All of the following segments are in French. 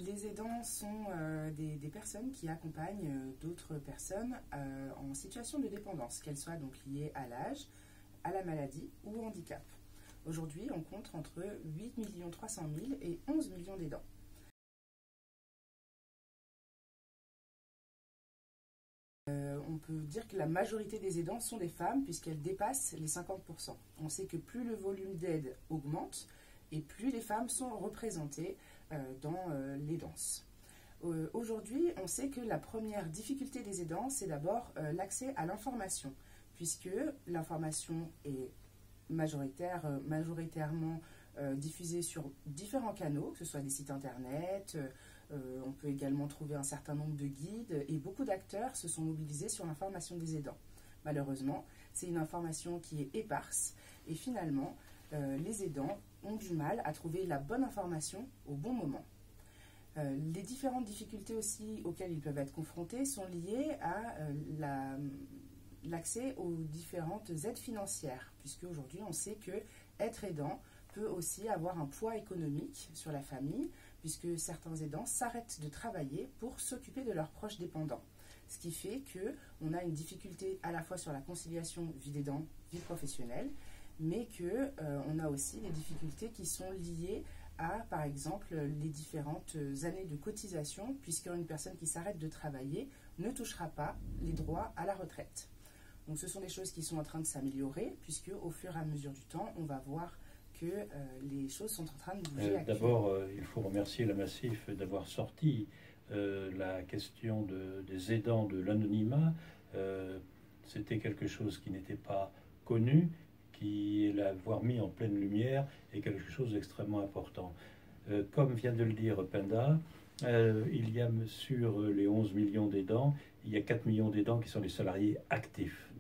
Les aidants sont des personnes qui accompagnent d'autres personnes en situation de dépendance, qu'elles soient donc liées à l'âge, à la maladie ou au handicap. Aujourd'hui, on compte entre 8 300 000 et 11 millions d'aidants. On peut dire que la majorité des aidants sont des femmes puisqu'elles dépassent les 50%. On sait que plus le volume d'aide augmente et plus les femmes sont représentées dans l'aidance. Aujourd'hui, on sait que la première difficulté des aidants, c'est d'abord l'accès à l'information, puisque l'information est majoritairement diffusée sur différents canaux, que ce soit des sites internet, on peut également trouver un certain nombre de guides, et beaucoup d'acteurs se sont mobilisés sur l'information des aidants. Malheureusement, c'est une information qui est éparse, et finalement, les aidants ont du mal à trouver la bonne information au bon moment. Les différentes difficultés aussi auxquelles ils peuvent être confrontés sont liées à l'accès aux différentes aides financières, puisque aujourd'hui on sait que être aidant peut aussi avoir un poids économique sur la famille, puisque certains aidants s'arrêtent de travailler pour s'occuper de leurs proches dépendants. Ce qui fait qu'on a une difficulté à la fois sur la conciliation vie d'aidant, vie professionnelle, mais qu'on a aussi des difficultés qui sont liées à, par exemple, les différentes années de cotisation, puisqu'une personne qui s'arrête de travailler ne touchera pas les droits à la retraite. Donc ce sont des choses qui sont en train de s'améliorer, puisque au fur et à mesure du temps, on va voir que les choses sont en train de bouger. D'abord, il faut remercier la Massif d'avoir sorti la question des aidants de l'anonymat. C'était quelque chose qui n'était pas connu, qui l'avoir mis en pleine lumière est quelque chose d'extrêmement important. Comme vient de le dire Penda, il y a sur les 11 millions d'aidants, il y a 4 millions d'aidants qui sont des salariés actifs.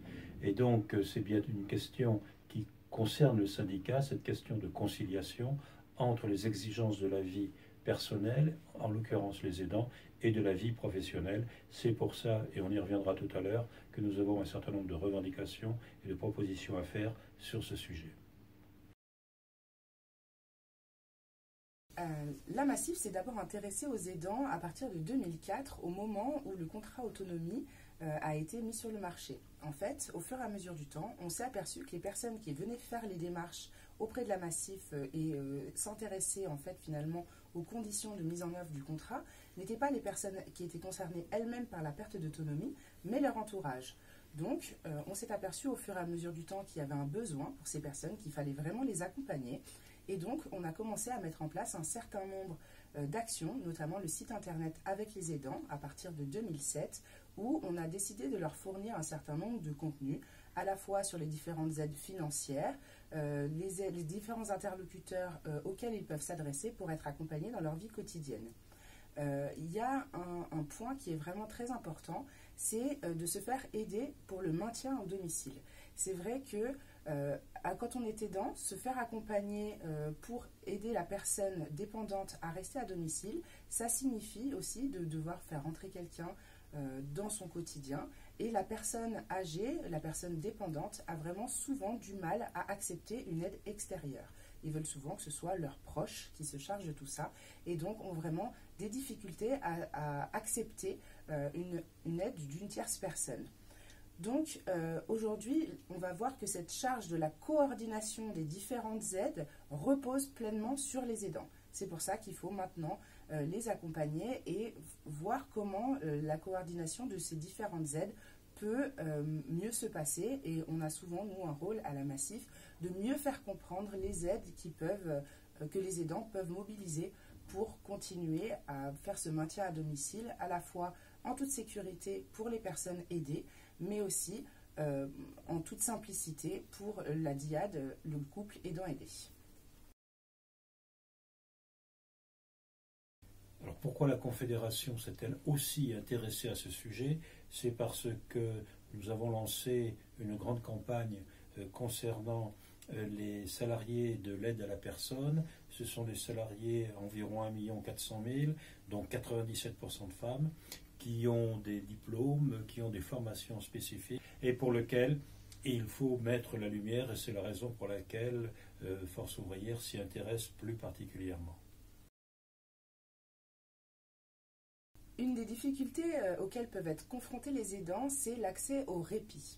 Et donc c'est bien une question qui concerne le syndicat, cette question de conciliation entre les exigences de la vie personnelle, en l'occurrence les aidants, et de la vie professionnelle. C'est pour ça, et on y reviendra tout à l'heure, que nous avons un certain nombre de revendications et de propositions à faire sur ce sujet. La Massif s'est d'abord intéressée aux aidants à partir de 2004, au moment où le contrat autonomie a été mis sur le marché. En fait, au fur et à mesure du temps, on s'est aperçu que les personnes qui venaient faire les démarches auprès de la Massif et s'intéresser en fait finalement aux conditions de mise en œuvre du contrat n'étaient pas les personnes qui étaient concernées elles-mêmes par la perte d'autonomie, mais leur entourage. Donc, on s'est aperçu au fur et à mesure du temps qu'il y avait un besoin pour ces personnes, qu'il fallait vraiment les accompagner. Et donc, on a commencé à mettre en place un certain nombre d'actions, notamment le site internet Avec les aidants, à partir de 2007, où on a décidé de leur fournir un certain nombre de contenus, à la fois sur les différentes aides financières, les différents interlocuteurs auxquels ils peuvent s'adresser pour être accompagnés dans leur vie quotidienne. Il y a un point qui est vraiment très important, c'est de se faire aider pour le maintien au domicile. C'est vrai que quand on est aidant, se faire accompagner pour aider la personne dépendante à rester à domicile, ça signifie aussi de devoir faire rentrer quelqu'un dans son quotidien. Et la personne âgée, la personne dépendante, a vraiment souvent du mal à accepter une aide extérieure. Ils veulent souvent que ce soit leurs proches qui se chargent de tout ça et donc ont vraiment des difficultés à accepter une aide d'une tierce personne. Donc aujourd'hui, on va voir que cette charge de la coordination des différentes aides repose pleinement sur les aidants. C'est pour ça qu'il faut maintenant les accompagner et voir comment la coordination de ces différentes aides peut mieux se passer. Et on a souvent, nous, un rôle à la Massif de mieux faire comprendre les aides que les aidants peuvent mobiliser pour continuer à faire ce maintien à domicile, à la fois en toute sécurité pour les personnes aidées, mais aussi en toute simplicité pour la dyade, le couple aidant-aidé. Alors pourquoi la Confédération s'est-elle aussi intéressée à ce sujet? C'est parce que nous avons lancé une grande campagne concernant les salariés de l'aide à la personne. Ce sont des salariés, environ 1 400 000, dont 97% de femmes, qui ont des diplômes, qui ont des formations spécifiques et pour lesquels il faut mettre la lumière, et c'est la raison pour laquelle Force ouvrière s'y intéresse plus particulièrement. Une des difficultés auxquelles peuvent être confrontés les aidants, c'est l'accès au répit.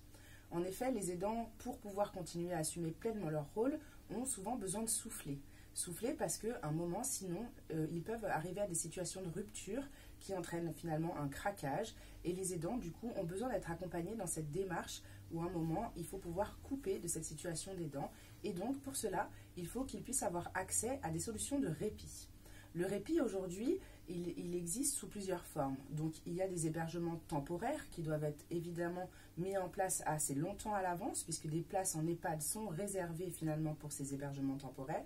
En effet, les aidants, pour pouvoir continuer à assumer pleinement leur rôle, ont souvent besoin de souffler. Souffler parce qu'à un moment, sinon, ils peuvent arriver à des situations de rupture qui entraînent finalement un craquage. Et les aidants, du coup, ont besoin d'être accompagnés dans cette démarche où à un moment, il faut pouvoir couper de cette situation d'aidant. Et donc, pour cela, il faut qu'ils puissent avoir accès à des solutions de répit. Le répit, aujourd'hui, il existe sous plusieurs formes. Donc, il y a des hébergements temporaires qui doivent être évidemment mis en place assez longtemps à l'avance, puisque des places en EHPAD sont réservées finalement pour ces hébergements temporaires.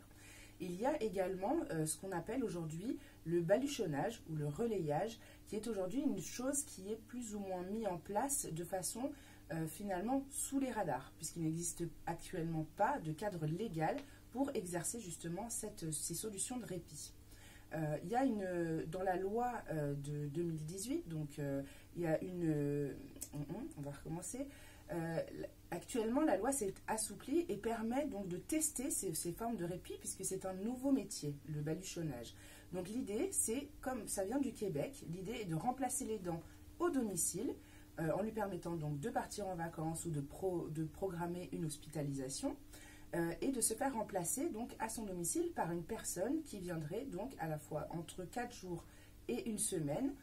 Il y a également ce qu'on appelle aujourd'hui le baluchonnage ou le relayage, qui est aujourd'hui une chose qui est plus ou moins mise en place de façon finalement sous les radars, puisqu'il n'existe actuellement pas de cadre légal pour exercer justement ces solutions de répit. Il y a dans la loi de 2018, donc il y a on va recommencer. Actuellement, la loi s'est assouplie et permet donc de tester ces formes de répit, puisque c'est un nouveau métier, le baluchonnage. Donc l'idée, c'est, comme ça vient du Québec, l'idée est de remplacer l'aidant au domicile, en lui permettant donc de partir en vacances ou de programmer une hospitalisation, et de se faire remplacer donc à son domicile par une personne qui viendrait donc à la fois entre 4 jours et une semaine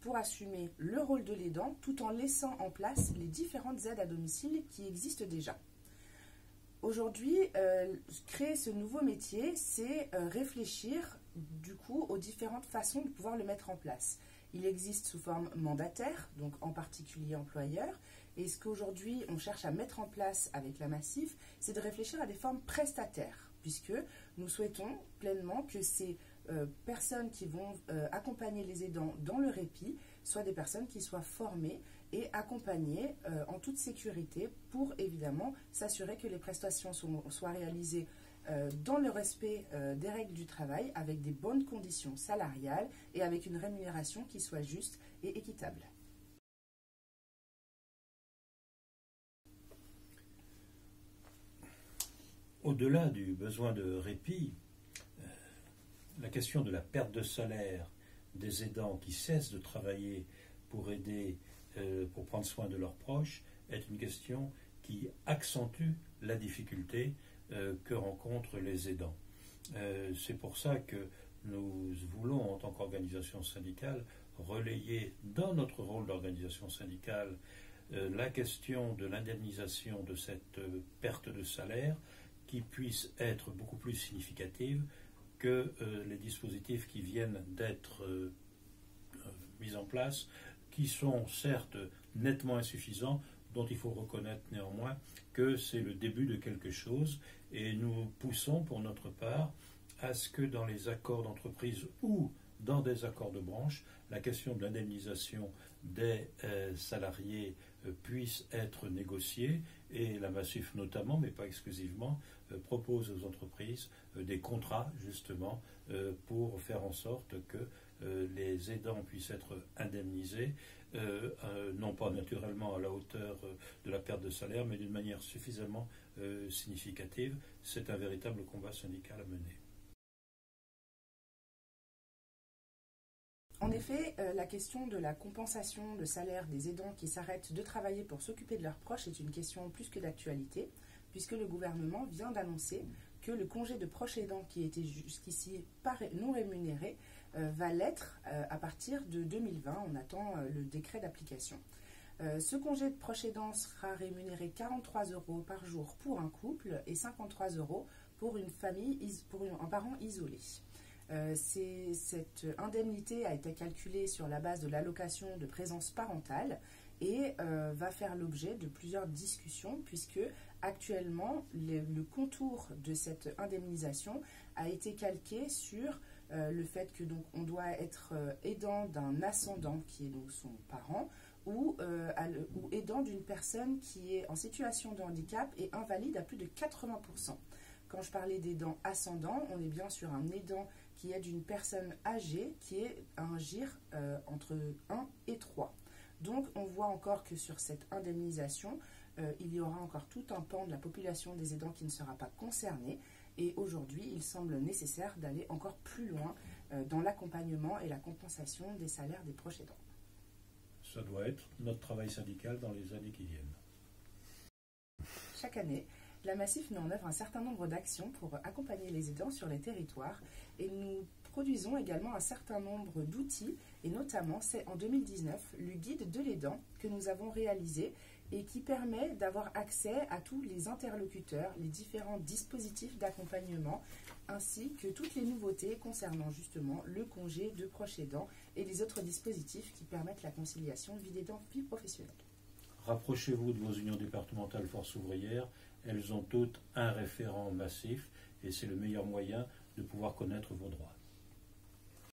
pour assumer le rôle de l'aidant tout en laissant en place les différentes aides à domicile qui existent déjà. Aujourd'hui, créer ce nouveau métier, c'est réfléchir du coup aux différentes façons de pouvoir le mettre en place. Il existe sous forme mandataire, donc en particulier employeur, et ce qu'aujourd'hui on cherche à mettre en place avec la Massif, c'est de réfléchir à des formes prestataires, puisque nous souhaitons pleinement que ces personnes qui vont accompagner les aidants dans le répit soient des personnes qui soient formées et accompagnées en toute sécurité pour évidemment s'assurer que les prestations soient réalisées dans le respect des règles du travail, avec des bonnes conditions salariales et avec une rémunération qui soit juste et équitable. Au-delà du besoin de répit, la question de la perte de salaire des aidants qui cessent de travailler pour aider, pour prendre soin de leurs proches, est une question qui accentue la difficulté que rencontrent les aidants. C'est pour ça que nous voulons, en tant qu'organisation syndicale, relayer dans notre rôle d'organisation syndicale la question de l'indemnisation de cette perte de salaire qui puisse être beaucoup plus significative que les dispositifs qui viennent d'être mis en place, qui sont certes nettement insuffisants, dont il faut reconnaître néanmoins que c'est le début de quelque chose, et nous poussons pour notre part à ce que dans les accords d'entreprise ou dans des accords de branche, la question de l'indemnisation des salariés puisse être négociée, et la Massif notamment, mais pas exclusivement, propose aux entreprises des contrats justement pour faire en sorte que les aidants puissent être indemnisés, non pas naturellement à la hauteur de la perte de salaire, mais d'une manière suffisamment significative. C'est un véritable combat syndical à mener. En effet, la question de la compensation de salaire des aidants qui s'arrêtent de travailler pour s'occuper de leurs proches est une question plus que d'actualité, puisque le gouvernement vient d'annoncer que le congé de proche aidant qui était jusqu'ici non rémunéré va l'être à partir de 2020. On attend le décret d'application. Ce congé de proche aidant sera rémunéré 43 € par jour pour un couple et 53 € pour une famille, pour un parent isolé. Cette indemnité a été calculée sur la base de l'allocation de présence parentale et va faire l'objet de plusieurs discussions, puisque actuellement le contour de cette indemnisation a été calqué sur le fait que donc on doit être aidant d'un ascendant qui est donc son parent, ou aidant d'une personne qui est en situation de handicap et invalide à plus de 80%. Quand je parlais d'aidant ascendant, on est bien sur un aidant qui est d'une personne âgée qui est un GIR entre 1 et 3. Donc on voit encore que sur cette indemnisation, il y aura encore tout un pan de la population des aidants qui ne sera pas concerné. Et aujourd'hui, il semble nécessaire d'aller encore plus loin dans l'accompagnement et la compensation des salaires des proches aidants. Ça doit être notre travail syndical dans les années qui viennent. Chaque année, la Massif met en œuvre un certain nombre d'actions pour accompagner les aidants sur les territoires et nous produisons également un certain nombre d'outils et notamment c'est en 2019 le guide de l'aidant que nous avons réalisé et qui permet d'avoir accès à tous les interlocuteurs, les différents dispositifs d'accompagnement ainsi que toutes les nouveautés concernant justement le congé de proche aidant et les autres dispositifs qui permettent la conciliation vie d'aidant, vie professionnelle. Rapprochez-vous de vos unions départementales force ouvrière, elles ont toutes un référent massif et c'est le meilleur moyen de pouvoir connaître vos droits.